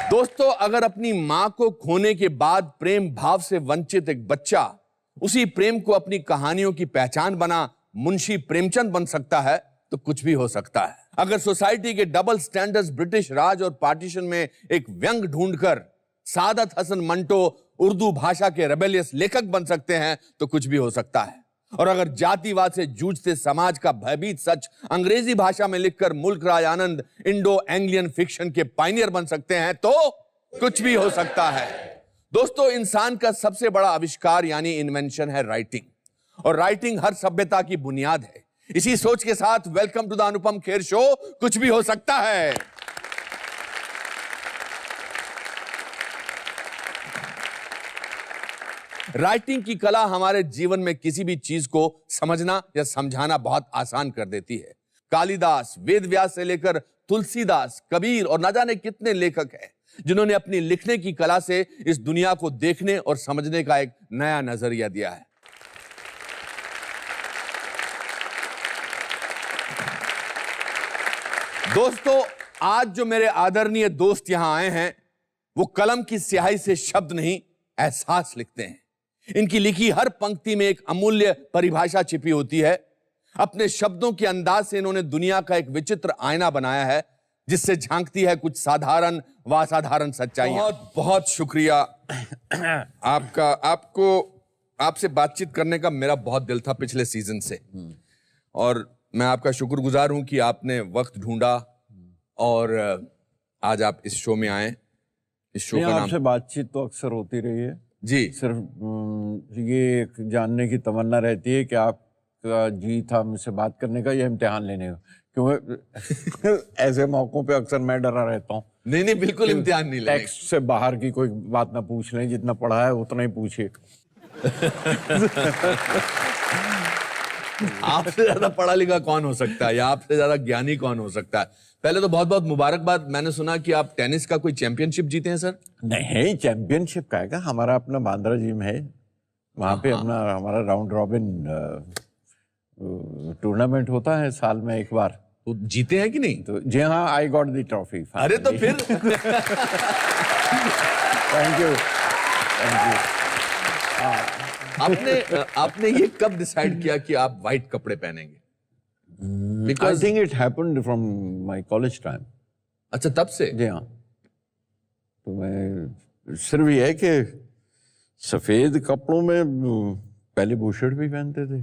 दोस्तों, अगर अपनी मां को खोने के बाद प्रेम भाव से वंचित एक बच्चा उसी प्रेम को अपनी कहानियों की पहचान बना मुंशी प्रेमचंद बन सकता है तो कुछ भी हो सकता है। अगर सोसाइटी के डबल स्टैंडर्ड्स ब्रिटिश राज और पार्टीशन में एक व्यंग ढूंढकर सादत हसन मंटो उर्दू भाषा के रेबेलियस लेखक बन सकते हैं तो कुछ भी हो सकता है। और अगर जातिवाद से जूझते समाज का भयभीत सच अंग्रेजी भाषा में लिखकर मुल्क Raj Anand Indo Anglian fiction के पायनियर बन सकते हैं तो कुछ भी हो सकता है। दोस्तों, इंसान का सबसे बड़ा आविष्कार यानी इन्वेंशन है राइटिंग, और राइटिंग हर सभ्यता की बुनियाद है। इसी सोच के साथ welcome to the Anupam Kher show, कुछ भी हो सकता है। राइटिंग की कला हमारे जीवन में किसी भी चीज को समझना या समझाना बहुत आसान कर देती है। कालिदास, वेदव्यास से लेकर तुलसीदास, कबीर और न जाने कितने लेखक हैं जिन्होंने अपनी लिखने की कला से इस दुनिया को देखने और समझने का एक नया नजरिया दिया है। दोस्तों, आज जो मेरे आदरणीय दोस्त यहां आए हैं वो कलम की स्याही से शब्द नहीं, एहसास लिखते हैं। इनकी लिखी हर पंक्ति में एक अमूल्य परिभाषा छिपी होती है। अपने शब्दों के अंदाज से इन्होंने दुनिया का एक विचित्र आईना बनाया है जिससे झांकती है कुछ साधारण व असाधारण सच्चाइयां। बहुत बहुत शुक्रिया आपका। आपसे बातचीत करने का मेरा बहुत दिल था पिछले सीजन से, और मैं आपका शुक्रगुजार हूं कि आपने वक्त ढूंढा और आज आप इस शो में आए। इस शो का नाम, आपसे बातचीत तो अक्सर होती रही है जी, सिर्फ ये जानने की तमन्ना रहती है कि आपका जी था मुझसे बात करने का या इम्तिहान लेने का, क्योंकि ऐसे मौकों पे अक्सर मैं डरा रहता हूँ। नहीं नहीं, बिल्कुल इम्तिहान नहीं लेंगे। टेक्स्ट से बाहर की कोई बात ना पूछ लें, जितना पढ़ा है उतना ही पूछिए। आपसे ज्यादा पढ़ा लिखा कौन हो सकता है या आपसे ज्यादा ज्ञानी कौन हो सकता है? पहले तो बहुत बहुत मुबारकबाद। मैंने सुना कि आप टेनिस का कोई चैंपियनशिप जीते हैं सर? नहीं, चैंपियनशिप का है, हमारा अपना बांद्रा जिम है, वहाँ पे हमारा राउंड रॉबिन टूर्नामेंट होता है साल में एक बार। तो जीते हैं कि नहीं? तो जी हाँ, आई गॉट द ट्रॉफी। अरे तो फिर थैंक यू। आपने ये कब डिसाइड किया कि आप व्हाइट कपड़े पहनेंगे? I think it happened from my college time. अच्छा, तब से? जी हाँ। तो मैं सिर्फ ये है कि सफेद कपड़ों में पहले बुशर्ट भी पहनते थे,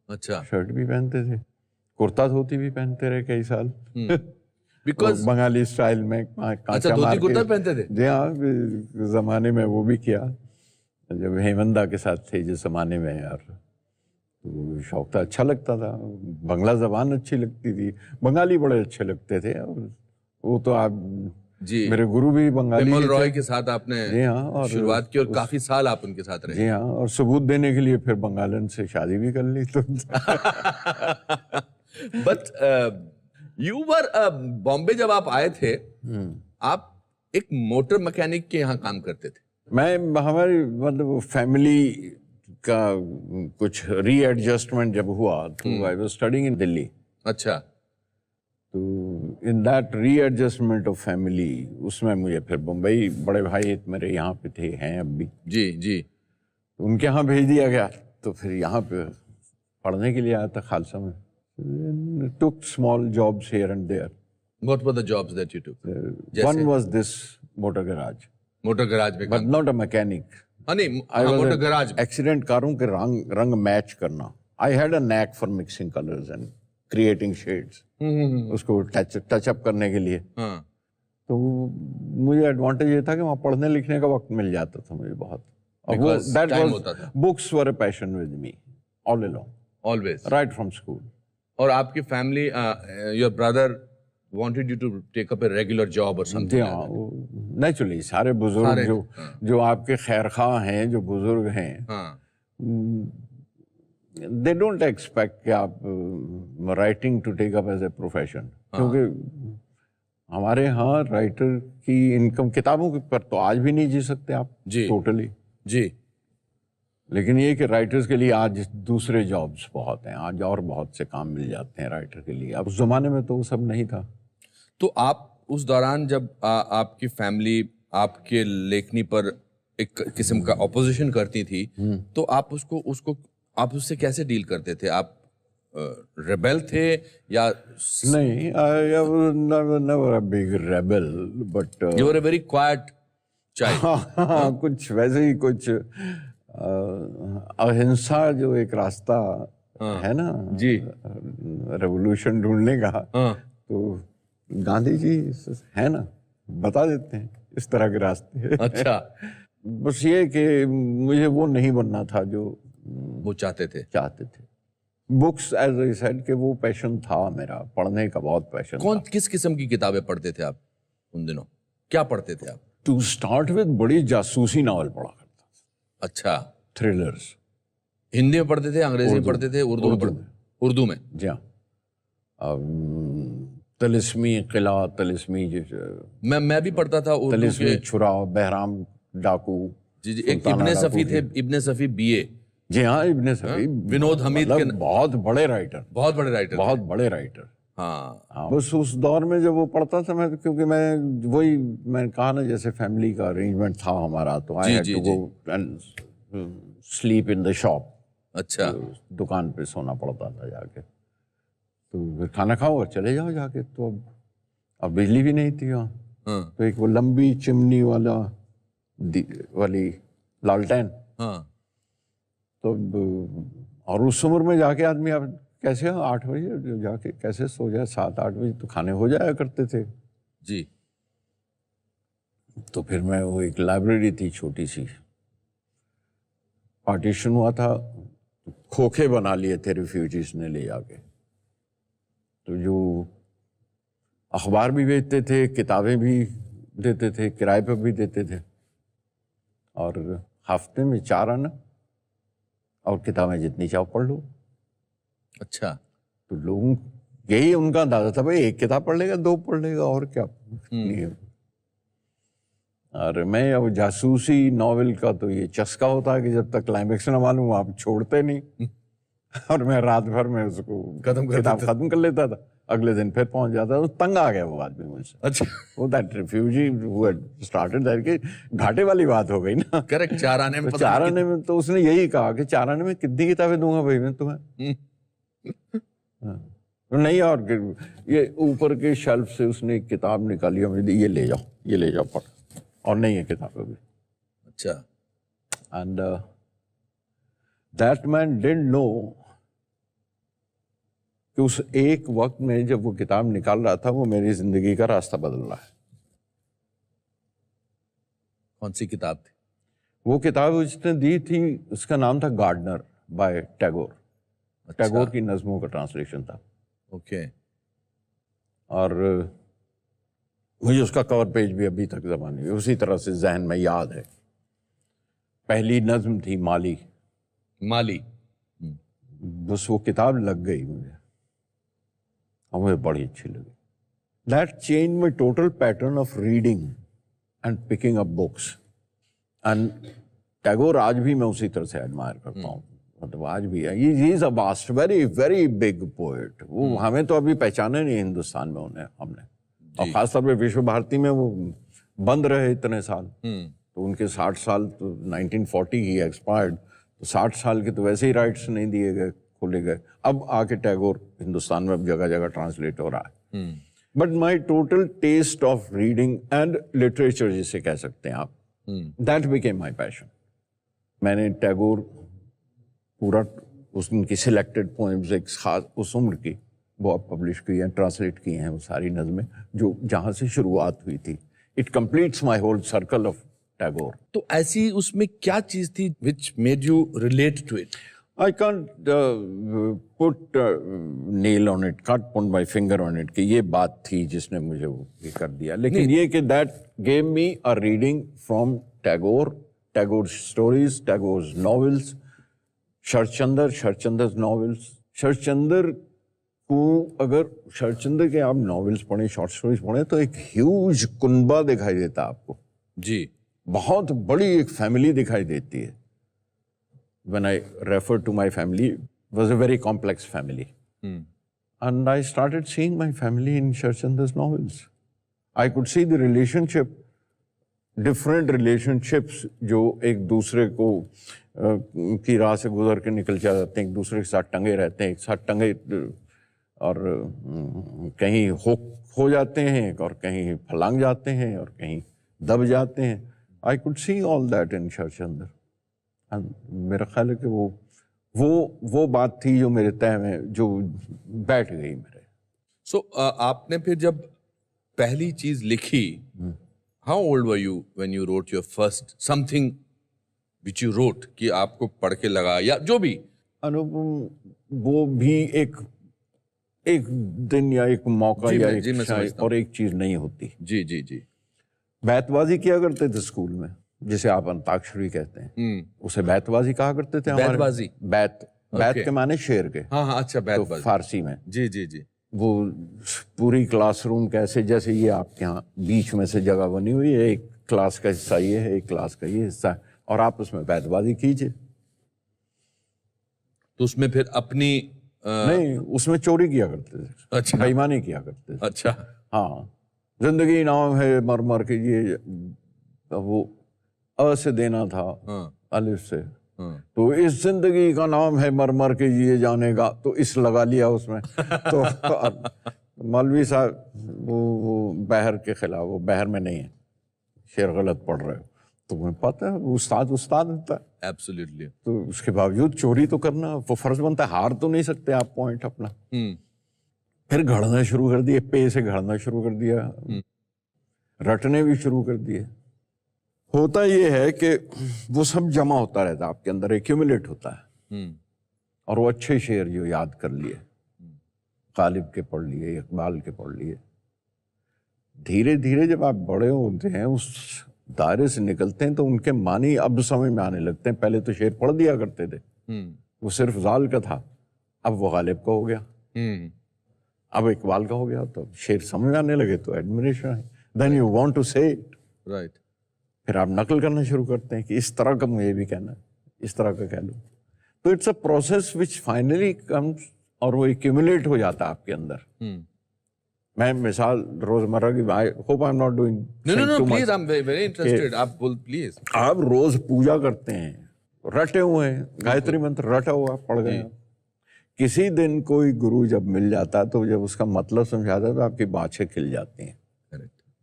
अच्छा, शर्ट भी पहनते थे, कुर्ता धोती भी पहनते रहे कई साल। बिकॉज बंगाली स्टाइल में अच्छा, धोती कुर्ता पहनते थे? जी हाँ, जमाने में वो भी किया जब हेमंदा के साथ थे जिस जमाने में यार, तो शौक था, अच्छा लगता था। बंगला जबान अच्छी लगती थी, बंगाली बड़े अच्छे लगते थे। और वो तो आप जी, मेरे गुरु भी बंगाली बिमल रॉय के साथ आपने जी हाँ और शुरुआत की और काफी साल आप उनके साथ रहे। जी हाँ, और सबूत देने के लिए फिर बंगालन से शादी भी कर ली। तो बट यू वर बॉम्बे जब आप आए थे, आप एक मोटर मैकेनिक के यहाँ काम करते थे। मैं हमारी मतलब फैमिली का कुछ रीएडजस्टमेंट जब हुआ तो I was studying in Delhi. अच्छा, तो in that readjustment of family, उसमें मुझे फिर मुंबई, बड़े भाई मेरे यहाँ पे थे, हैं अब भी, जी जी, उनके यहाँ भेज दिया गया। तो फिर यहाँ पे पढ़ने के लिए आया था खालसा में। Took small jobs here and there. What were the jobs that you took? One was this motor garage. Motor garage में बट नॉट अ मैकेनिक। नहीं, मोटर गैराज। एक्सीडेंट कारों के रंग मैच करना। I had a knack for mixing colours and creating shades, उसको touch up करने के लिए। हाँ। तो मुझे एडवांटेज ये था कि वहाँ पढ़ने लिखने का वक्त मिल जाता था मुझे बहुत। Because time होता था। Books were a passion with me all along, always, right from school. और आपकी family, your brother wanted you to take up a regular job or something like that? Naturally सारे बुजुर्ग जो आपके खैरखा हैं, जो बुजुर्ग हैं, दे डोंट एक्सपेक्ट कि आप writing to take up as a profession, क्योंकि हमारे यहाँ राइटर की इनकम किताबों के पर तो आज भी नहीं जी सकते आप टोटली जी। लेकिन ये कि राइटर्स के लिए आज दूसरे जॉब्स बहुत हैं, आज और बहुत से काम मिल जाते हैं राइटर के लिए। अब उस जमाने में तो वो सब नहीं था। तो आप उस दौरान जब आपकी फैमिली आपके लेखनी पर एक किस्म का ऑपोजिशन करती थी, तो आप आप उससे कैसे डील करते थे? आप रेबेल थे या नहीं, I was never a big rebel, but you were a very quite child? हाँ, कुछ वैसे ही कुछ अहिंसा जो एक रास्ता है ना जी। रेवोल्यूशन ढूंढने का, हाँ। तो गांधी जी है ना, बता देते हैं इस तरह के रास्ते। अच्छा, बस ये कि मुझे वो नहीं बनना था जो वो चाहते थे। चाहते थे। बुक्स एज आई सेड कि वो पैशन था मेरा, पढ़ने का बहुत पैशन था। किस किस्म की किताबें पढ़ते थे आप उन दिनों? क्या पढ़ते थे आप? टू स्टार्ट विद बड़ी जासूसी नावल पढ़ा करता था, अच्छा, थ्रिलर्स। हिंदी में पढ़ते थे, अंग्रेजी में पढ़ते थे, उर्दू में पढ़ते? उर्दू में। जी हाँ। तिलिस्मी किला, तिलिस्मी मैं भी पढ़ता था उर्दू तिलिस्मी के। छुरा, बहराम डाकू। जी जी, एक सुल्ताना इब्ने डाकू सफी थे, की। इब्ने सफी बीए, जी हाँ, इब्ने सफी, विनोद हमीद के बहुत बड़े राइटर, बहुत बड़े राइटर। बहुत बड़े राइटर। हाँ, हाँ, बस उस दौर में जब वो पढ़ता था मैं, क्योंकि मैं वही, मैंने कहा ना, जैसे फैमिली का अरेंजमेंट था हमारा, तो I had to go and sleep in the shop. अच्छा, दुकान पे सोना पड़ता था जाके, तो फिर खाना खाओ और चले जाओ जाके। तो अब बिजली भी नहीं थी वहाँ, हाँ तो एक वो लंबी चिमनी वाली लालटेन, हाँ, तो और उस उम्र में जाके आदमी अब कैसे 8 बजे जाके कैसे सो जाए, 7-8 बजे तो खाने हो जाया करते थे। जी। तो फिर मैं, वो एक लाइब्रेरी थी छोटी सी, पार्टीशन हुआ था, खोखे बना लिए थे रिफ्यूजीज ने ले जाके, तो जो अखबार भी बेचते थे, किताबें भी देते थे, किराए पर भी देते थे, और हफ्ते में 4 आना, और किताबें जितनी चाहो पढ़ लो। अच्छा, तो लोगों, यही उनका अंदाजा था, भाई एक किताब पढ़ लेगा, 2 पढ़ लेगा, और क्या नहीं है। और मैं, अब जासूसी नॉवेल का तो ये चस्का होता है कि जब तक क्लाइमेक्स ना मालूम आप छोड़ते नहीं। और मैं रात भर में उसको किताब खत्म कर लेता था, अगले दिन फिर पहुंच जाता था। तो तंग आ गया वो आदमी मुझसे। अच्छा, वो that refugee who had started that, कि घाटे वाली बात हो गई ना। करेक्ट। 4 आने में तो 4 आने में तो उसने यही कहा कि 4 आने में कितनी किताबें दूंगा भाई मैं तुम्हें। हाँ। तो नहीं, और ये ऊपर के शेल्फ से उसने एक किताब निकाली और मुझे, ये ले जाओ, ये ले जाओ पढ़, और नहीं है किताब अभी। अच्छा, and that man didn't know कि उस एक वक्त में जब वो किताब निकाल रहा था, वो मेरी जिंदगी का रास्ता बदल रहा है। कौन सी किताब थी? वो किताब उसने दी थी, उसका नाम था गार्डनर बाय टैगोर। अच्छा, टैगोर की नज़मों का ट्रांसलेशन था। ओके। और मुझे उसका कवर पेज भी अभी तक ज़बानी में उसी तरह से जहन में याद है। पहली नज़्म थी माली। माली। बस वो किताब लग गई मुझे, और मुझे बड़ी अच्छी लगी। That change my total pattern of reading and picking up books. And Tagore आज भी मैं उसी तरह से एडमायर करता हूँ, मतलब आज भी है। He is a vast, very very big poet. वो हमें तो अभी पहचाने नहीं हिंदुस्तान में उन्हें, हमने, और खासतौर पे विश्व भारती में वो बंद रहे इतने साल। तो उनके 60 साल, तो 1940 ही एक्सपायर्ड, तो 60 साल के तो वैसे ही राइट्स नहीं दिए गए, खोले गए। अब आके टैगोर हिंदुस्तान में अब जगह जगह ट्रांसलेट हो रहा है। But my total taste of reading and literature जिसे कह सकते हैं आप, दैट बिकेम माई पैशन। मैंने टैगोर पूरा, उनकी सिलेक्टेड पोएम्स एक खास उस उम्र की, वो अब पब्लिश की हैं, ट्रांसलेट की हैं वो सारी नज़में, जो जहाँ से शुरुआत हुई थी। It completes my whole circle of Tagore. तो ऐसी उसमें क्या चीज थी which made you relate to it? I can't put nail on it, can't put my finger on it कि ये बात थी जिसने मुझे वो ये कर दिया। लेकिन ये कि that gave me a reading from Tagore, Tagore's stories, Tagore's novels, शरचंद्र's novels। Sharatchandra को, अगर शरचंद्र के आप नॉवेल्स पढ़ें, शॉर्ट स्टोरीज पढ़ें, तो एक ह्यूज कुनबा दिखाई देता है आपको जी। बहुत बड़ी एक फैमिली दिखाई देती है। When I refer to my family, it was a very complex family. And I started seeing my family in Sharchandra's novels. I could see the relationship different relationships जो एक दूसरे को की राह से गुजर के निकल जाते हैं, एक दूसरे के साथ टंगे रहते हैं, एक साथ टंगे और कहीं हो जाते हैं और कहीं फलांग जाते हैं और कहीं दब जाते हैं. I could see all that in Sharatchandra. मेरा ख्याल है कि वो बात थी जो मेरे तय में जो बैठ गई मेरे. सो आपने फिर जब पहली चीज लिखी, how old were you when you wrote your first something which you wrote, कि आपको पढ़ के लगा या जो भी? अनुपम, वो भी एक दिन या एक मौका या एक शायद और एक चीज नहीं होती. जी जी जी. बैतबाजी किया करते थे स्कूल में, जिसे आप अंताक्षरी कहते हैं. उसे बैतबाजी कहा करते थे. बैतबाजी? बैत के माने शेर के. हाँ हाँ, अच्छा, बैतबाजी. तो फारसी में. जी जी जी. वो पूरी क्लासरूम कैसे, जैसे ये आपके यहाँ बीच में से जगह बनी हुई है, एक क्लास का हिस्सा ये है, एक क्लास का ये हिस्सा है, और आप उसमें बैतबाजी कीजिए. तो उसमें फिर अपनी नहीं, उसमें चोरी किया करते थे. अच्छा. बेईमानी किया करते थे. अच्छा. हाँ. जिंदगी नाम है मर मर के, ये वो अ से देना था. हाँ. अलिफ से. तो इस जिंदगी का नाम है मर मर के जिए जाने का, तो इस लगा लिया उसमें. तो मौलवी साहब वो बहर के खिलाफ, वो बहर में नहीं है, शेर गलत पढ़ रहे हो. तो मुझे पता है उस्ताद होता है. एब्सोल्युटली. तो उसके बावजूद चोरी तो करना वो फर्ज बनता है. हार तो नहीं सकते आप पॉइंट अपना. फिर घड़ना शुरू कर दिए, पे से घड़ना शुरू कर दिया, रटने भी शुरू कर दिए. होता ये है कि वो सब जमा होता रहता है आपके अंदर, एक्यूमुलेट होता है. और वो अच्छे शेर जो याद कर लिए, गालिब के पढ़ लिए, इकबाल के पढ़ लिए, धीरे धीरे जब आप बड़े होते हैं, उस दायरे से निकलते हैं, तो उनके मानी अब समझ में आने लगते हैं. पहले तो शेर पढ़ दिया करते थे, वो सिर्फ जाल का था, अब वो गालिब का हो गया, अब इकबाल का हो गया, तो शेर समझ में आने लगे, तो एडमिरेशन है. देन यू वांट टू से इट. राइट. फिर आप नकल करना शुरू करते हैं कि इस तरह का मुझे भी कहना है, इस तरह का कह लो. तो it's a process which finally comes, और वो एक्यूमुलेट हो जाता है आपके अंदर. मैं मिसाल रोजमर्रा की, I hope I am not doing no please, I am very interested. आप बोल प्लीज. आप रोज पूजा करते हैं, रटे हुए हैं, गायत्री मंत्र रटा हुआ पढ़ गए. किसी दिन कोई गुरु जब मिल जाता है, तो जब उसका मतलब समझाता है, तो आपकी बाछें खिल जाती हैं.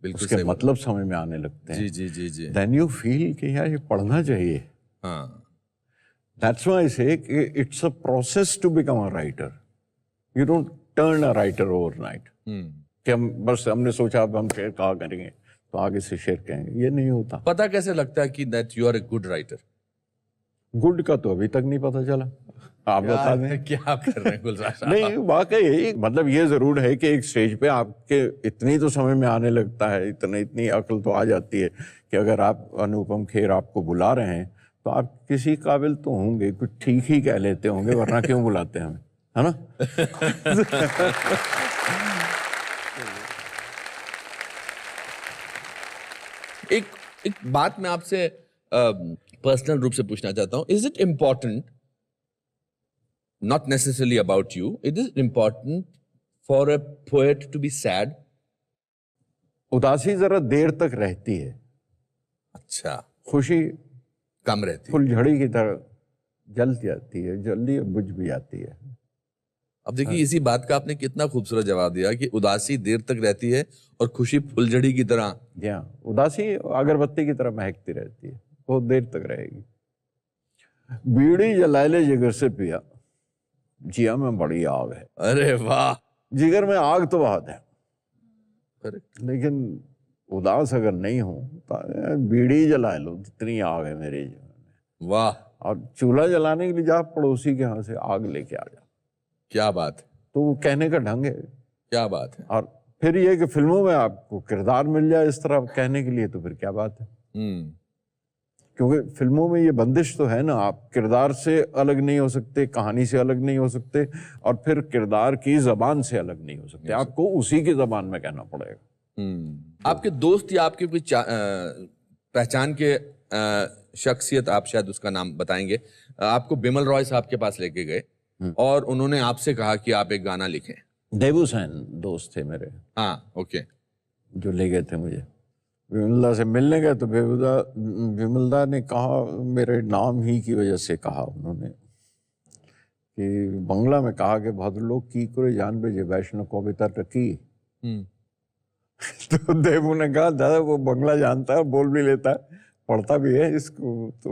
उसके मतलब समझ में आने लगते हैं. जी जी जी. देन यू फील कि यार ये पढ़ना चाहिए. That's why I say it's a process to become a writer. You don't turn a writer overnight कि हम बस हमने सोचा अब हम शेर कहा करेंगे तो आगे से शेर कहेंगे. ये नहीं होता. पता कैसे लगता है कि that you are a good writer? Good का तो अभी तक नहीं पता चला. आप बता दें. क्या कर रहे हैं गुलजार साहब? नहीं, वाकई मतलब ये जरूर है कि एक स्टेज पे आपके इतनी तो समझ में आने लगता है, इतनी अक्ल तो आ जाती है कि अगर आप अनुपम खेर आपको बुला रहे हैं, तो आप किसी काबिल तो होंगे, कुछ ठीक ही कह लेते होंगे, वरना क्यों बुलाते हैं हमें, है ना? एक बात मैं आपसे पर्सनल रूप से पूछना चाहता हूं. Is it important, not necessarily about you, it is important for a poet to be sad? उदासी जरा देर तक रहती है. अच्छा. खुशी कम रहती है. फुलझड़ी की तरह जल जाती है, जल्दी बुझ भी जाती है. अब देखिए, इसी बात का आपने कितना खूबसूरत जवाब दिया कि उदासी देर तक रहती है और खुशी फुलझड़ी की तरह. जी हाँ, उदासी अगरबत्ती की तरह महकती रहती है, बहुत देर तक रहेगी. बीड़ी जला ले जिगर से पिया, जिया में बड़ी आग है. अरे वाह. जिगर में आग तो बहुत है. करेक्ट. लेकिन उदास अगर नहीं हो तो बीड़ी जला लो, जितनी आग है मेरे जीवन में. वाह. और चूल्हा जलाने के लिए जा पड़ोसी के यहाँ से आग लेके आ जा. क्या बात है. तो वो कहने का ढंग है. क्या बात है. और फिर ये कि फिल्मों में आपको किरदार मिल जाए इस तरह कहने के लिए, तो फिर क्या बात है. क्योंकि फिल्मों में ये बंदिश तो है ना, आप किरदार से अलग नहीं हो सकते, कहानी से अलग नहीं हो सकते, और फिर किरदार की जबान से अलग नहीं हो सकते. आपको उसी की जबान में कहना पड़ेगा. आपके दोस्त या आपके कोई पहचान के शख्सियत, आप शायद उसका नाम बताएंगे, आपको बिमल रॉय साहब के पास लेके गए और उन्होंने आपसे कहा कि आप एक गाना लिखें. देबू सैन दोस्त थे मेरे. हाँ, ओके. जो ले गए थे मुझे. विमलदा से मिलने गए तो विमलदा ने कहा, मेरे नाम ही की वजह से कहा उन्होंने कि बंगला में कहा कि बहुत लोग की करे जानबे जे वैष्णव कविता रखी। तो देवू ने कहा, दादा वो बंगला जानता है, बोल भी लेता है, पढ़ता भी है इसको, तो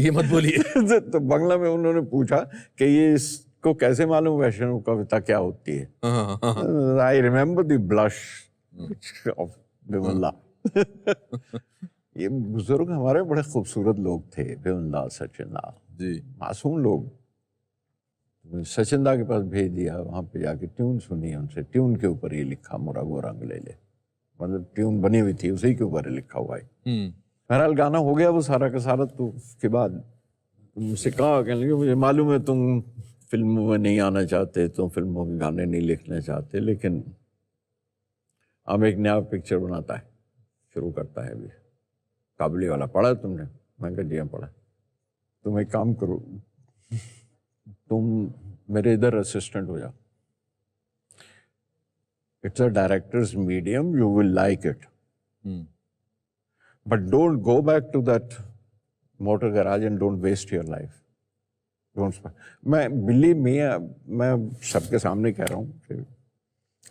ये मत बोलिए। तो बंगला में उन्होंने पूछा कि ये इसको कैसे मालूम वैष्णव कविता क्या होती है। I remember the blush of Vimla. ये बुजुर्ग हमारे बड़े खूबसूरत लोग थे, विमला, सचिन दा जी, मासूम लोग। सचिन दा के पास भेज दिया, वहाँ पे जाके ट्यून सुनी उनसे, ट्यून के ऊपर ये लिखा, मोरा गो रंग ले ले, मतलब ट्यून बनी हुई थी, उसी के ऊपर लिखा हुआ है। बहरहाल गाना हो गया वो सारा का सारा। तो उसके बाद मुझसे कहा, कहने लगे मुझे मालूम है तुम फिल्मों में नहीं आना चाहते, तुम फिल्मों के गाने नहीं लिखना चाहते, लेकिन अब एक नया पिक्चर बनाता है, शुरू करता है अभी, काबुली वाला। पढ़ा तुमने? मैं कहा जी हाँ पढ़ा। तुम एक काम करो, तुम मेरे इधर असिस्टेंट हो जाओ, it's a director's medium, you will like it, but don't go back to that motor garage and don't waste your life. मैं बिलीव मी, मैं सबके सामने कह रहा हूँ,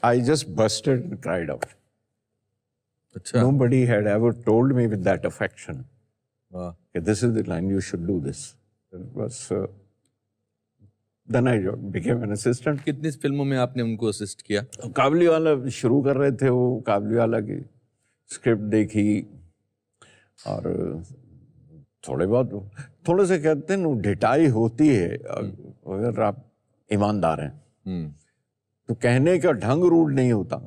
I just busted and cried out. अच्छा, Nobody had ever told me with that affection, वाह, this is the line, you should do this. It was, then I became an assistant. कितनी फिल्मों में आपने उनको असिस्ट किया? काबुली वाला शुरू कर रहे थे, वो काबुली वाला की स्क्रिप्ट देखी और थोड़े से कहते हैं ना, ढिठाई होती है अगर आप ईमानदार हैं, तो कहने का ढंग रूड नहीं होता,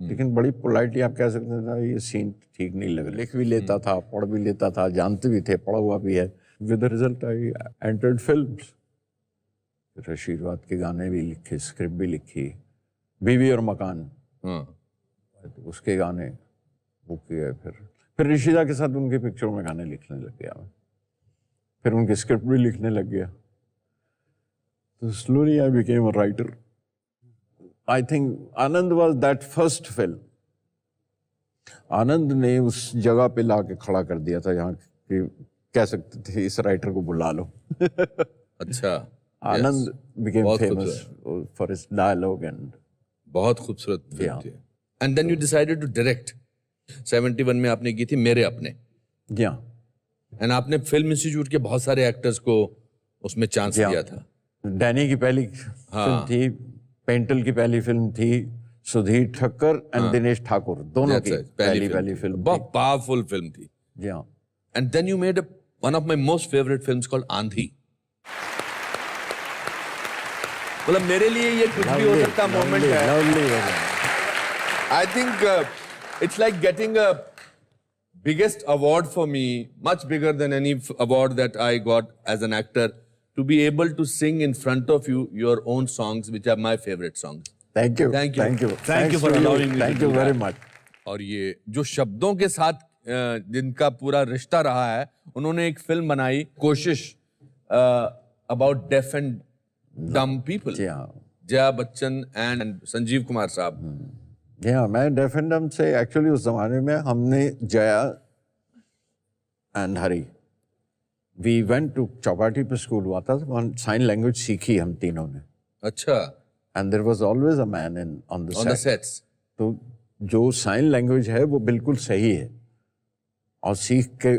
लेकिन बड़ी पोलाइटली आप कह सकते थे ये सीन ठीक नहीं लग रहा। लिख भी लेता था, पढ़ भी लेता था, जानते भी थे, पढ़ा हुआ भी है। With the result I entered films. फिर आशीर्वाद के गाने भी लिखे, स्क्रिप्ट भी लिखी, बीवी और मकान, तो उसके गाने वो किए। फिर ऋषिदा के साथ उनके पिक्चरों में गाने लिखने लग गया मैं, फिर उनकी स्क्रिप्ट भी लिखने लग गया। तो slowly I became a writer. I think Anand was that first film. आनंद ने उस जगह पे लाके खड़ा कर दिया था जहाँ कि कह सकते थे इस राइटर को बुला लो। अच्छा, आनंद became famous for his dialogue and बहुत खूबसूरत फिल्म थी। And then you decided to direct. 71 में आपने की थी मेरे अपने, जी हाँ, एंड आपने फिल्म इंस्टीट्यूट के बहुत सारे एक्टर्स को उसमें चांस दिया था। डैनी की पहली फिल्म थी, पेंटल की पहली फिल्म थी, सुधीर ठक्कर एंड दिनेश ठाकुर दोनों की पहली फिल्म, बहुत पावरफुल फिल्म थी। जी हाँ। And then you made one of my most favourite films called Aandhi. मतलब मेरे लिए ये कुछ भी हो सकता मोमेंट है। I think it's like getting a biggest award for me, much bigger than any award that I got as an actor, to be able to sing in front of you your own songs, which are my favorite songs. Thank you. Thank you. Thank you. Thank you for allowing me. Thank you very much. और ये जो शब्दों के साथ जिनका पूरा रिश्ता रहा है, उन्होंने एक फिल्म बनाई, कोशिश, about deaf and dumb people. जी हाँ। जया बच्चन एंड संजीव कुमार साहब। जी हाँ, मैं डेफ एंड डम्ब से एक्चुअली उस जमाने में हमने Jaya and Hari we went to Chowpatty पे स्कूल हुआ था, साइन लैंग्वेज सीखी हम तीनों ने। अच्छा। And there was always a man in on the sets. तो जो साइन लैंग्वेज है वो बिल्कुल सही है और सीख के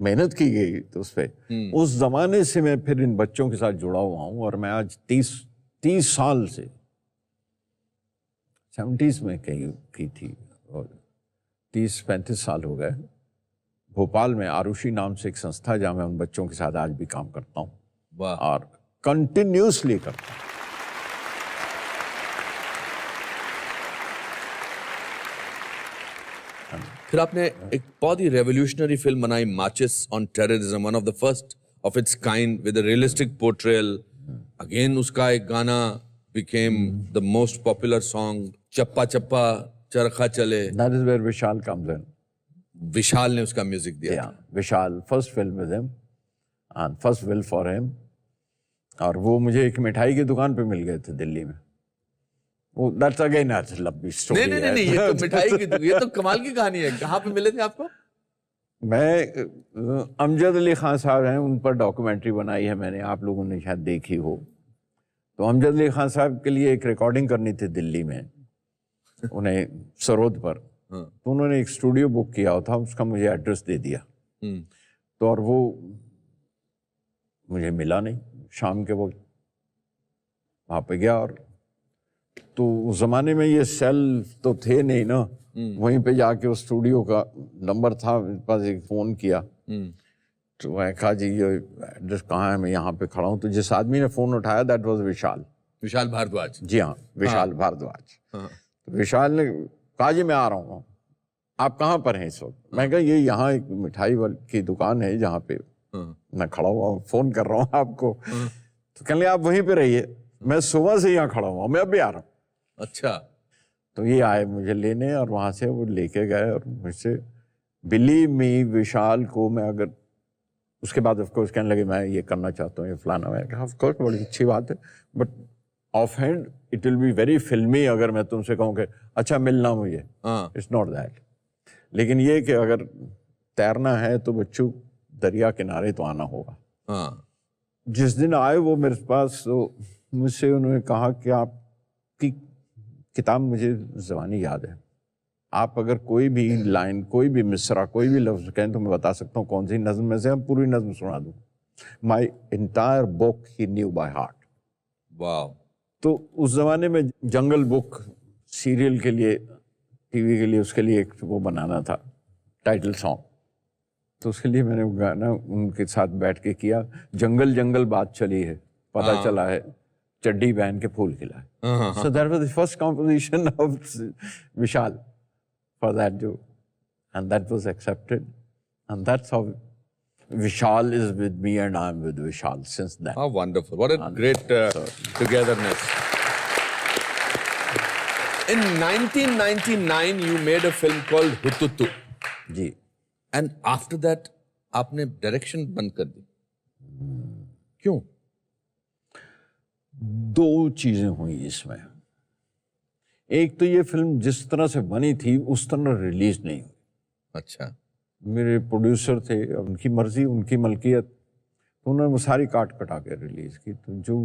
मेहनत की गई तो उस पर। उस जमाने से मैं फिर इन बच्चों के साथ जुड़ा हुआ हूँ और मैं आज 30 साल से 70s में की थी और 30-35 साल हो गए। भोपाल में आरुषि नाम से एक संस्था जहाँ मैं उन बच्चों के साथ आज भी काम करता हूँ। वाह। और कंटिन्यूसली करता हूँ। फिर आपने एक बहुत ही रेवोल्यूशनरी फिल्म बनाई, माचिस on terrorism, one of the first of its kind with a realistic portrayal. Again उसका एक गाना became the most popular song, चप्पा चप्पा चरखा चले। That is where Vishal comes in. विशाल ने उसका म्यूजिक दिया। Yeah, Vishal first film with him and first will for him। और वो मुझे एक मिठाई की दुकान पे मिल गए थे दिल्ली में। वो दैट्स अगेन अ लंबी स्टोरी नहीं नहीं नहीं, ये तो मिठाई की, ये तो कमाल की कहानी है। कहाँ पे मिले थे आपको? मैं अमजद अली खान साहब हैं, उन पर डॉक्यूमेंट्री बनाई है मैंने, आप लोगों ने शायद देखी हो। तो अमजद अली खान साहब के लिए एक रिकॉर्डिंग करनी थी दिल्ली में, उन्हें सरोद पर। तो उन्होंने एक स्टूडियो बुक किया था, उसका मुझे एड्रेस दे दिया। तो और वो मुझे मिला नहीं, शाम के वक्त वहाँ पे गया, और तो उस ज़माने में ये सेल तो थे नहीं ना, वहीं पे जाके उस स्टूडियो का नंबर था मेरे पास, एक फ़ोन किया। तो मैं कहा जी ये एड्रेस कहाँ है, मैं यहाँ पे खड़ा हूँ। तो जिस आदमी ने फ़ोन उठाया दैट वाज विशाल, विशाल भारद्वाज। जी हाँ, विशाल भारद्वाज। तो विशाल ने कहा जी मैं आ रहा हूँ, आप कहाँ पर हैं इस वक्त? मैं कहा ये यहाँ एक मिठाई की दुकान है जहाँ पे मैं खड़ा हुआ हूँ, फ़ोन कर रहा हूँ आपको। तो कहने आप वहीं पे रहिए, मैं सुबह से यहाँ खड़ा हुआ, मैं अभी आ रहा हूँ। अच्छा। तो ये आए मुझे लेने, और वहाँ से वो लेके गए, और मुझसे बिलीव मी विशाल को मैं अगर उसके बाद ऑफकोर्स कहने लगे मैं ये करना चाहता हूँ, ये फलाना। मैं कहा ऑफकोर्स बड़ी अच्छी बात है, but of hand it will be very फिल्मी अगर मैं तुमसे कहूँ कि अच्छा मिलना मुझे, इट्स नॉट दैट। लेकिन ये कि अगर तैरना है तो बच्चों दरिया किनारे तो आना होगा। जिस दिन आए वो मेरे पास, तो मुझसे उन्होंने कहा कि आपकी किताब मुझे ज़बानी याद है, आप अगर कोई भी लाइन, कोई भी मिसरा, कोई भी लफ्ज़ कहें तो मैं बता सकता हूँ कौन सी नज़्म में से हम पूरी नज़्म सुना दूँ। My entire book he new by heart. वाह। तो उस ज़माने में जंगल बुक सीरियल के लिए, टीवी के लिए, उसके लिए एक वो बनाना था टाइटल सॉन्ग। तो उसके लिए मैंने वो गाना उनके साथ बैठ के किया, जंगल जंगल बात चली है, पता चला है चड्डी पहन के फूल खिलाए। So that was the first composition of Vishal for that do, and that was accepted, and that's how Vishal is with me and I'm with Vishal since then. How wonderful. What a great togetherness. In 1999 you made a film called Hututu. जी। And after that आपने direction बंद कर दी, क्यों? दो चीजें हुई इसमें। एक तो ये फिल्म जिस तरह से बनी थी उस तरह रिलीज नहीं हुई। अच्छा। मेरे प्रोड्यूसर थे, उनकी मर्जी, उनकी मलकियत, तो उन्होंने वो सारी काट कटा के रिलीज की। तो जो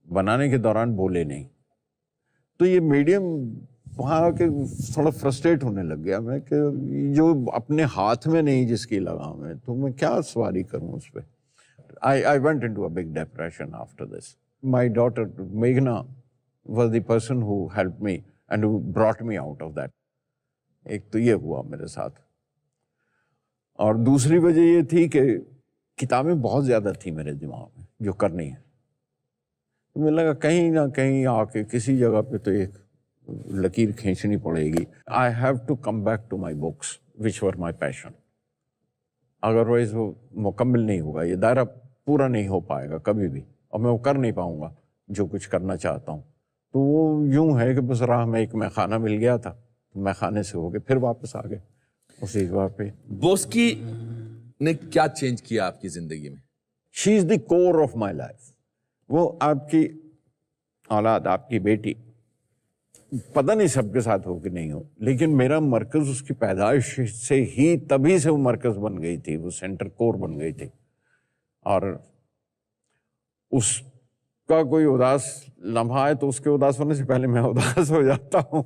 बनाने के दौरान बोले नहीं, तो ये मीडियम वहाँ के थोड़ा फ्रस्ट्रेट होने लग गया मैं कि जो अपने हाथ में नहीं जिसकी लगाम है, तो मैं क्या सवारी करूँ उस पर। I went into a big depression after this. My daughter मेघना was the person who helped me and who brought me out of that. एक तो ये हुआ मेरे साथ, और दूसरी वजह ये थी कि किताबें बहुत ज़्यादा थी मेरे दिमाग में जो करनी है। तो मुझे लगा कहीं ना कहीं आके किसी जगह पे तो एक लकीर खींचनी पड़ेगी। I have to come back to my books which were my passion, otherwise वो मुकम्मल नहीं होगा, ये दायरा पूरा नहीं हो पाएगा कभी भी, और मैं वो कर नहीं पाऊँगा जो कुछ करना चाहता हूँ। तो वो यूं है कि बस राह में एक मैखाना मिल गया था, तो मैखाने से होके फिर वापस आ गए उसी जगह पे। बोस्की ने क्या चेंज किया आपकी जिंदगी में? She is the core of my life. वो आपकी औलाद, आपकी बेटी, पता नहीं सबके साथ हो कि नहीं हो, लेकिन मेरा मरकज उसकी पैदाइश से ही, तभी से वो मरकज बन गई थी, वो सेंटर कोर बन गई थी। और उसका कोई उदास लम्हा है तो उसके उदास होने से पहले मैं उदास हो जाता हूँ,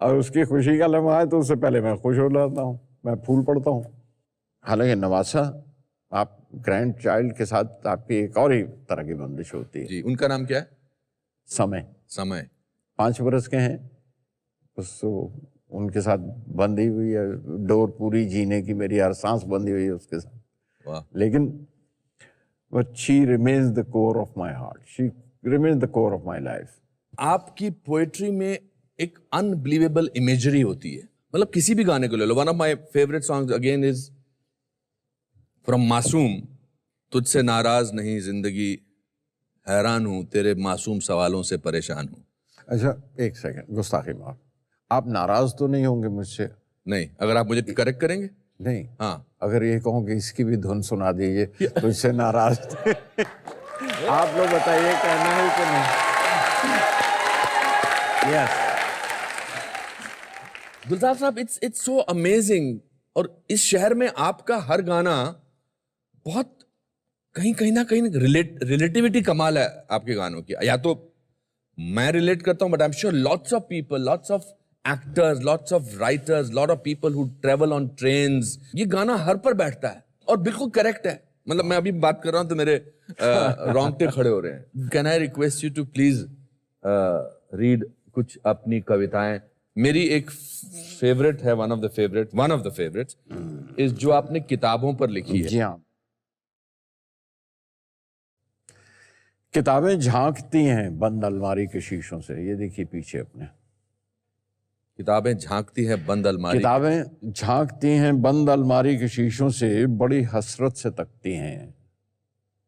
और उसकी खुशी का लम्हा है तो उससे पहले मैं खुश हो जाता हूँ, मैं फूल पड़ता हूँ। हालांकि नवासा, आप ग्रैंड चाइल्ड के साथ आपकी एक और ही तरह की बंदिश होती है। जी, उनका नाम क्या है? समय। समय। 5 बरस के हैं, बस उनके साथ बंधी हुई है डोर पूरी जीने की, मेरी हर सांस बंधी हुई है उसके साथ। वाह। लेकिन but she remains the core of my heart. She remains the core of my life. आपकी पोएट्री में एक अनबिलीवेबल इमेजरी होती है, मतलब किसी भी गाने को ले लो। One of my favourite songs again is from Masoom, तुझसे नाराज नहीं जिंदगी, हैरान हूं तेरे मासूम सवालों से परेशान हूं। अच्छा एक सेकंड, गुस्ताखी माफ, आप नाराज तो नहीं होंगे मुझसे? नहीं, अगर आप मुझे करेक्ट करेंगे। नहीं, हाँ, अगर ये कहूँ कि इसकी भी धुन सुना दीजिए तो इससे नाराज थे। आप लोग बताइए कहना है कि नहीं? यस गुलजार साहब, इट्स सो अमेजिंग। और इस शहर में आपका हर गाना बहुत कहीं ना कहीं रिलेटिविटी कमाल है आपके गानों की। या तो मैं रिलेट करता हूं, but I am sure lots of people, lots of actors, lots of writers, lot of people who travel on trains, ये गाना हर पर बैठता है और बिल्कुल करेक्ट है। मतलब मैं अभी बात कर रहा हूं तो मेरे रोंगटे खड़े हो रहे हैं। Can I request you to please read कुछ अपनी कविताएं? मेरी एक फेवरेट है, one of the favourites is जो आपने किताबों पर लिखी है। जी हाँ। किताबें झांकती हैं बंद अलमारी के शीशों से। ये देखिए पीछे अपने। किताबें झांकती हैं बंद अलमारी। किताबें झांकती हैं बंद अलमारी के शीशों से, बड़ी हसरत से तकती हैं।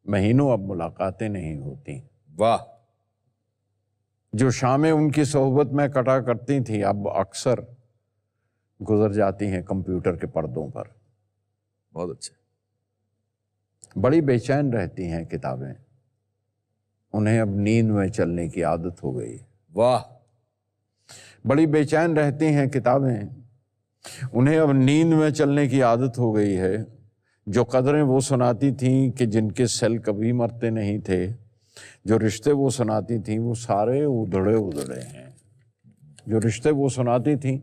महीनों अब मुलाकातें नहीं होती। वाह। जो शामें उनकी सोहबत में कटा करती थी, अब अक्सर गुजर जाती हैं कंप्यूटर के पर्दों पर। बहुत अच्छे। बड़ी बेचैन रहती हैं किताबें, उन्हें अब नींद में चलने की आदत हो गई। वाह। बड़ी बेचैन रहती हैं किताबें, उन्हें अब नींद में चलने की आदत हो गई है। जो कदरें वो सुनाती थीं कि जिनके सेल कभी मरते नहीं थे, जो रिश्ते वो सुनाती थीं वो सारे उधड़े उधड़े हैं। जो रिश्ते वो सुनाती थीं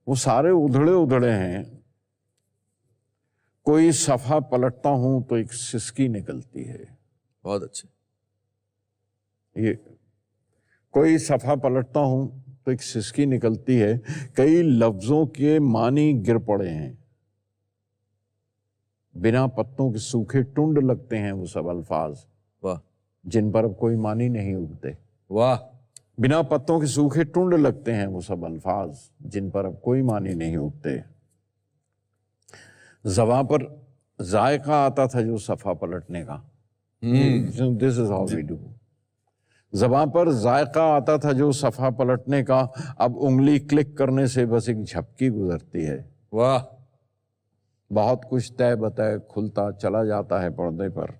वो सारे उधड़े उधड़े हैं। कोई सफ़ा पलटता हूं तो एक सिसकी निकलती है। बहुत अच्छे। ये कोई सफ़ा पलटता हूं तो एक सिसकी निकलती है। कई लफ्ज़ों के मानी गिर पड़े हैं। बिना पत्तों के सूखे टुंड लगते हैं वो सब अल्फाज, वाह, जिन पर अब कोई मानी नहीं उगते। वाह। बिना पत्तों के सूखे टुंड लगते हैं वो सब अल्फाज, जिन पर अब कोई मानी नहीं उगते। ज़बां पर जायका आता था जो सफ़ा पलटने का। This is how we do. ज़बां पर जायका आता था जो सफ़ा पलटने का, अब उंगली क्लिक करने से बस एक झपकी गुजरती है। वाह। बहुत कुछ तय बतय खुलता चला जाता है पर्दे पर।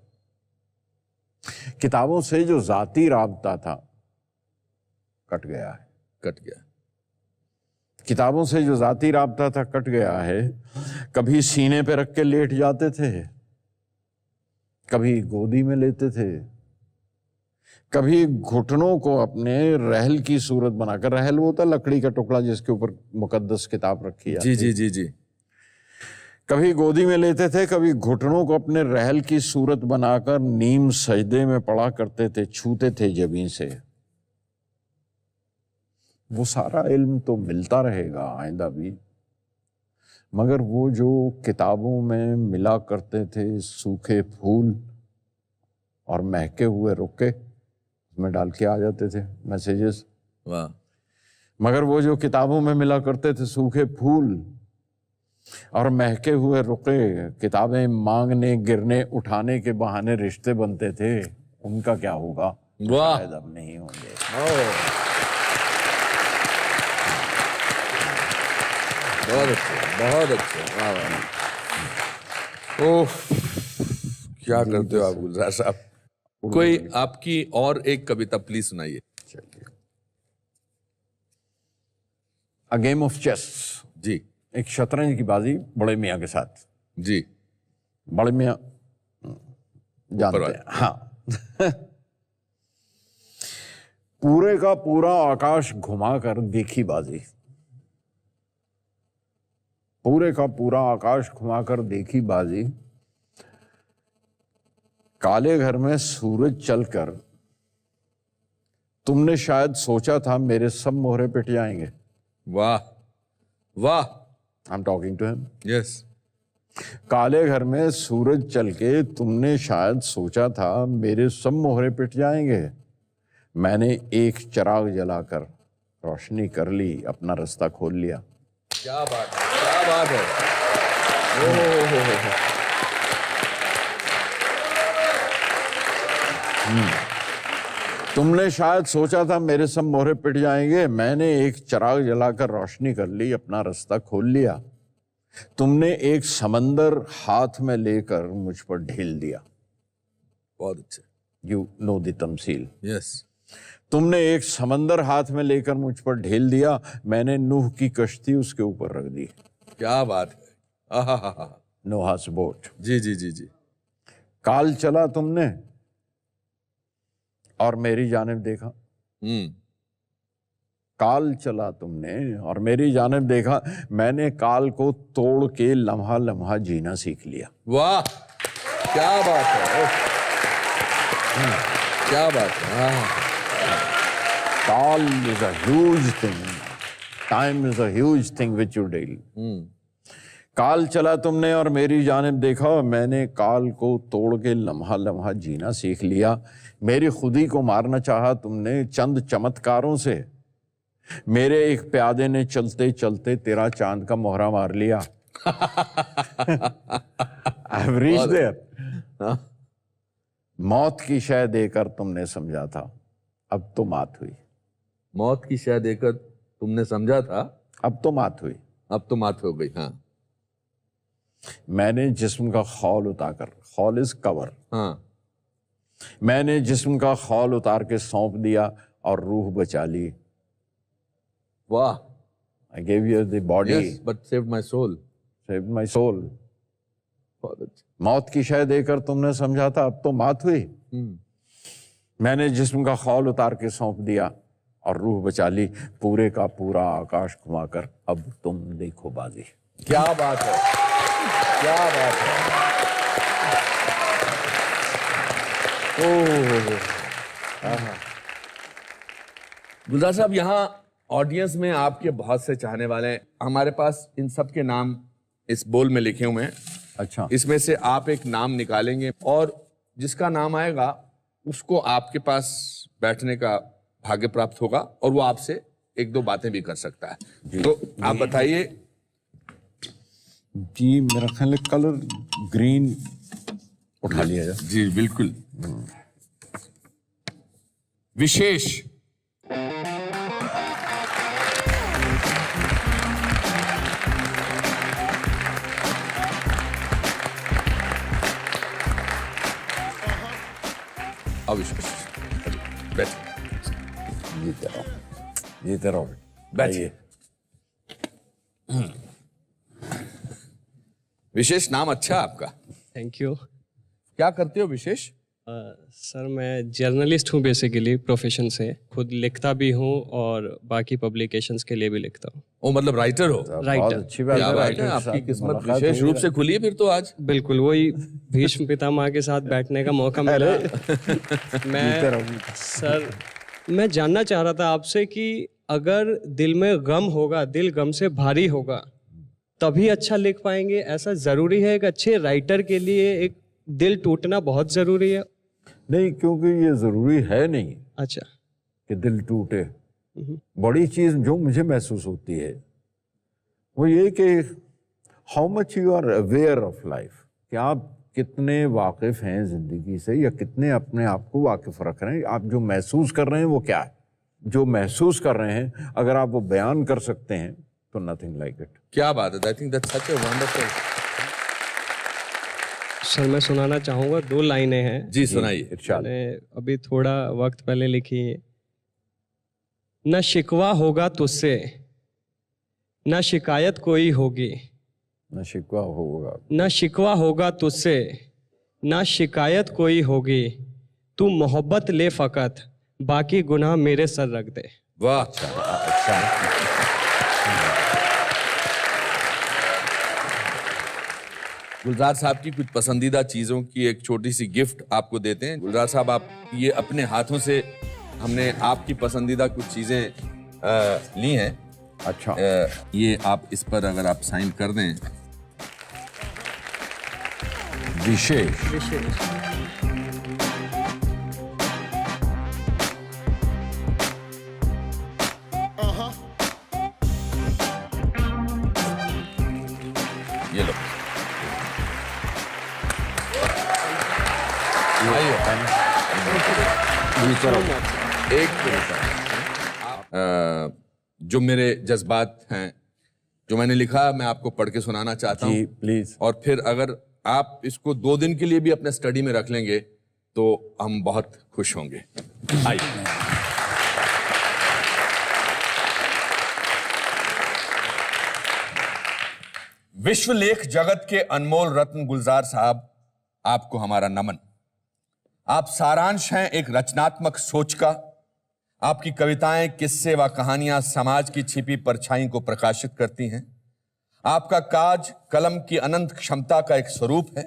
किताबों से जो जाती राबता था कट गया है। कट गया। किताबों से जो जाती राबता था कट गया है। कभी सीने पे रख के लेट जाते थे, कभी गोदी में लेते थे, कभी घुटनों को अपने रहल की सूरत बनाकर, रहल वो होता लकड़ी का टुकड़ा जिसके ऊपर मुकद्दस किताब रखी जाती। जी जी जी जी। कभी गोदी में लेते थे, कभी घुटनों को अपने रहल की सूरत बनाकर नीम सजदे में पड़ा करते थे, छूते थे जबीं से। वो सारा इल्म तो मिलता रहेगा आइंदा भी, मगर वो जो किताबों में मिला करते थे सूखे फूल और महके हुए रुके, उसमें डाल के आ जाते थे मैसेजेस। वाह। मगर वो जो किताबों में मिला करते थे सूखे फूल और महके हुए रुके, किताबें मांगने गिरने उठाने के बहाने रिश्ते बनते थे, उनका क्या होगा? वाह। शायद अब नहीं होंगे। बहुत अच्छे, बहुत अच्छे। वाह वाह। ओह, क्या करते हो आप गुलजार साहब। कोई आपकी और एक कविता प्लीज सुनाइए। चलिए। A game of chess. जी एक शतरंज की बाजी बड़े मियाँ के साथ। जी। बड़े मियाँ जानते हैं, हाँ। पूरे का पूरा आकाश घुमाकर देखी बाजी। पूरे का पूरा आकाश घुमाकर देखी बाजी। काले घर में सूरज चलकर तुमने शायद सोचा था मेरे सब मोहरे पिट जाएंगे। वाह वाह। I am talking to him. Yes. काले घर में सूरज चल के तुमने शायद सोचा था मेरे सब मोहरे पिट जाएंगे। मैंने एक चिराग जलाकर रोशनी कर ली, अपना रास्ता खोल लिया। क्या बात है, क्या बात है। ओह। तुमने शायद सोचा था मेरे सब मोहरे पिट जाएंगे। मैंने एक चिराग जलाकर रोशनी कर ली, अपना रास्ता खोल लिया। तुमने एक समंदर हाथ में लेकर मुझ पर ढील दिया। बहुत अच्छे। यू नो द तमसील। यस। तुमने एक समंदर हाथ में लेकर मुझ पर ढेल दिया, मैंने नूह की कश्ती उसके ऊपर रख दी। क्या बात है। आहा। नोहास बोट। जी जी जी जी। काल चला तुमने और मेरी जानिब देखा। काल चला तुमने और मेरी जानिब देखा, मैंने काल को तोड़ के लम्हा लम्हा जीना सीख लिया। वाह, क्या बात है। क्या बात है। काल is a huge thing, time is a huge thing which you deal. काल चला तुमने और मेरी जानिब देखा, मैंने काल को तोड़ के लम्हा लम्हा जीना सीख लिया। मेरी खुदी को मारना चाहा तुमने चंद चमत्कारों से, मेरे एक प्यादे ने चलते चलते तेरा चांद का मोहरा मार लिया। I have reached there. मौत की शय देकर तुमने समझा था, अब तो मात हुई। मौत की शय देकर तुमने समझा था, अब तो मात हुई। अब तो मात हो गई। हाँ। मैंने जिस्म का खौल उतारकर, खौल इज कवर, हाँ। मैंने जिस्म का खौल उतार के सौंप दिया और रूह बचा ली। वाह। I gave you the body, Yes, but saved my soul. saved my soul. बहुत अच्छा। मौत की शय देकर तुमने समझा था, अब तो मात हुई। मैंने जिस्म का खौल उतार के सौंप दिया और रूह बचा ली। पूरे का पूरा आकाश घुमाकर अब तुम देखो बाजी। क्या बात है, क्या बात है। गुलजार साहब, यहाँ ऑडियंस में आपके बहुत से चाहने वाले हैं। हमारे पास इन सब के नाम इस बोल में लिखे हुए हैं। अच्छा, इसमें से आप एक नाम निकालेंगे और जिसका नाम आएगा उसको आपके पास बैठने का भाग्य प्राप्त होगा और वो आपसे एक दो बातें भी कर सकता है। तो आप बताइए। जी मेरा ख्याल है कलर ग्रीन उठा लिया जाए। जी बिल्कुल। विशेष। अविशेष। जीते रहो बैठिए। विशेष नाम अच्छा है आपका। Thank you. क्या करते हो विशेष? सर मैं जर्नलिस्ट हूँ बेसिकली प्रोफेशन से, खुद लिखता भी हूँ और बाकी पब्लिकेशंस के लिए भी लिखता हूँ। ओ मतलब राइटर हो? बहुत राइटर। अच्छी बात क्या है। बात है, राइटर के आपकी साथ किस्मत मुलाकात विशेष हुई रूप से खुली है फिर तो आज। बिल्कुल, वही भीष्म पितामह के साथ बैठने का मौका मिला। मैं सर मैं जानना चाह रहा था आपसे कि अगर दिल में गम होगा, दिल गम से भारी होगा, तभी अच्छा लिख पाएंगे, ऐसा जरूरी है? एक अच्छे राइटर के लिए एक दिल टूटना बहुत जरूरी है? नहीं, क्योंकि ये जरूरी है नहीं अच्छा। कि दिल टूटे। बड़ी चीज जो मुझे महसूस होती है वो ये कि how much you are aware of life, कि आप कितने वाकिफ हैं जिंदगी से या कितने अपने आप को वाकिफ रख रहे हैं। आप जो महसूस कर रहे हैं वो क्या है, जो महसूस कर रहे हैं अगर आप वो बयान कर सकते हैं तो नथिंग लाइक इट। क्या बात है। I think that's such a wonderful. Sir मैं सुनाना चाहूँगा, 2 लाइनें हैं। जी सुनाइए। इरशाद। मैंने अभी थोड़ा वक्त पहले लिखी है। न शिकवा होगा तुझसे, न शिकायत कोई होगी, न शिकवा होगा, न शिकवा होगा तुझसे, न शिकायत कोई होगी, तू मोहब्बत ले फकत, बाकी गुनाह मेरे सर रख दे। वाह। गुलजार साहब की कुछ पसंदीदा चीजों की एक छोटी सी गिफ्ट आपको देते हैं। गुलजार साहब, आप ये अपने हाथों से, हमने आपकी पसंदीदा कुछ चीजें ली हैं। अच्छा, ये आप इस पर अगर आप साइन कर दें। विशेष। ये लो। जो मेरे जज्बात हैं, जो मैंने लिखा, मैं आपको पढ़ के सुनाना चाहता जी हूँ। प्लीज। और फिर अगर आप इसको 2 दिन के लिए भी अपने स्टडी में रख लेंगे तो हम बहुत खुश होंगे। आइए। विश्व लेख जगत के अनमोल रत्न गुलजार साहब, आपको हमारा नमन। आप सारांश हैं एक रचनात्मक सोच का। आपकी कविताएं, किस्से व कहानियां समाज की छिपी परछाई को प्रकाशित करती हैं। आपका काज कलम की अनंत क्षमता का एक स्वरूप है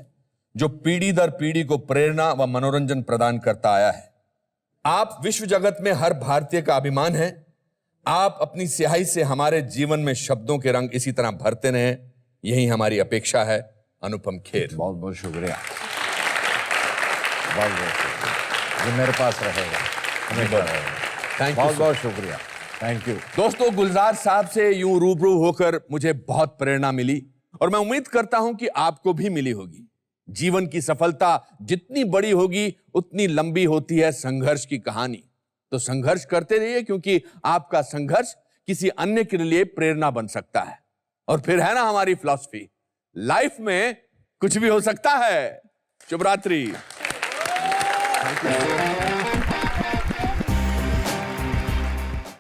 जो पीढ़ी दर पीढ़ी को प्रेरणा व मनोरंजन प्रदान करता आया है। आप विश्व जगत में हर भारतीय का अभिमान हैं। आप अपनी स्याही से हमारे जीवन में शब्दों के रंग इसी तरह भरते रहें, यही हमारी अपेक्षा है। अनुपम खेर। बहुत बहुत शुक्रिया, बहुत बहुत शुक्रिया। ये मेरे पास रहेगा, हमेशा रहेगा। थैंक बहुत यू। बहुत शुक्रिया, थैंक यू। दोस्तों, गुलजार साहब से यूं रूबरू होकर मुझे बहुत प्रेरणा मिली और मैं उम्मीद करता हूं कि आपको भी मिली होगी। जीवन की सफलता जितनी बड़ी होगी उतनी लंबी होती है संघर्ष की कहानी। तो संघर्ष करते रहिए, क्योंकि आपका संघर्ष किसी अन्य के लिए प्रेरणा बन सकता है। और फिर है ना हमारी फिलॉसफी, लाइफ में कुछ भी हो सकता है। शुभ रात्रि।